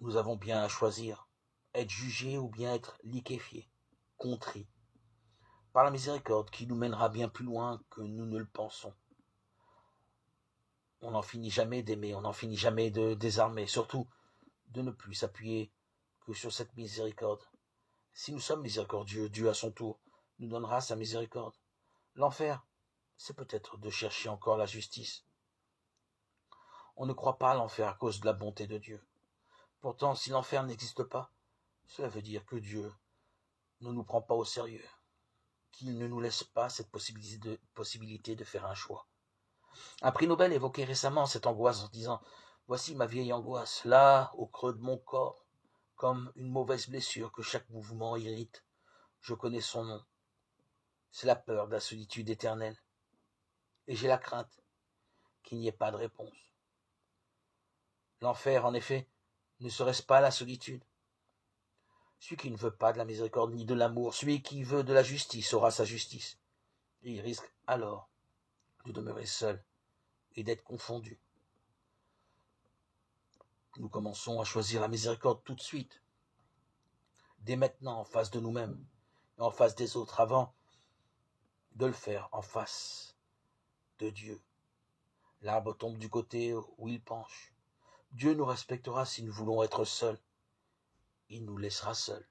Nous avons bien à choisir, être jugés ou bien être liquéfiés, contrits, par la miséricorde qui nous mènera bien plus loin que nous ne le pensons. On n'en finit jamais d'aimer, on n'en finit jamais de désarmer, surtout de ne plus s'appuyer que sur cette miséricorde. Si nous sommes miséricordieux, Dieu à son tour nous donnera sa miséricorde. L'enfer, c'est peut-être de chercher encore la justice. On ne croit pas à l'enfer à cause de la bonté de Dieu. Pourtant, si l'enfer n'existe pas, cela veut dire que Dieu ne nous prend pas au sérieux, qu'il ne nous laisse pas cette possibilité de faire un choix. Un prix Nobel évoquait récemment cette angoisse en disant « Voici ma vieille angoisse, là, au creux de mon corps, comme une mauvaise blessure que chaque mouvement irrite. Je connais son nom. C'est la peur de la solitude éternelle. Et j'ai la crainte qu'il n'y ait pas de réponse. » L'enfer, en effet, ne serait-ce pas la solitude? Celui qui ne veut pas de la miséricorde ni de l'amour, celui qui veut de la justice aura sa justice. Et il risque alors de demeurer seul et d'être confondu. Nous commençons à choisir la miséricorde tout de suite, dès maintenant en face de nous-mêmes et en face des autres, avant de le faire en face de Dieu. L'arbre tombe du côté où il penche. Dieu nous respectera si nous voulons être seuls. Il nous laissera seuls.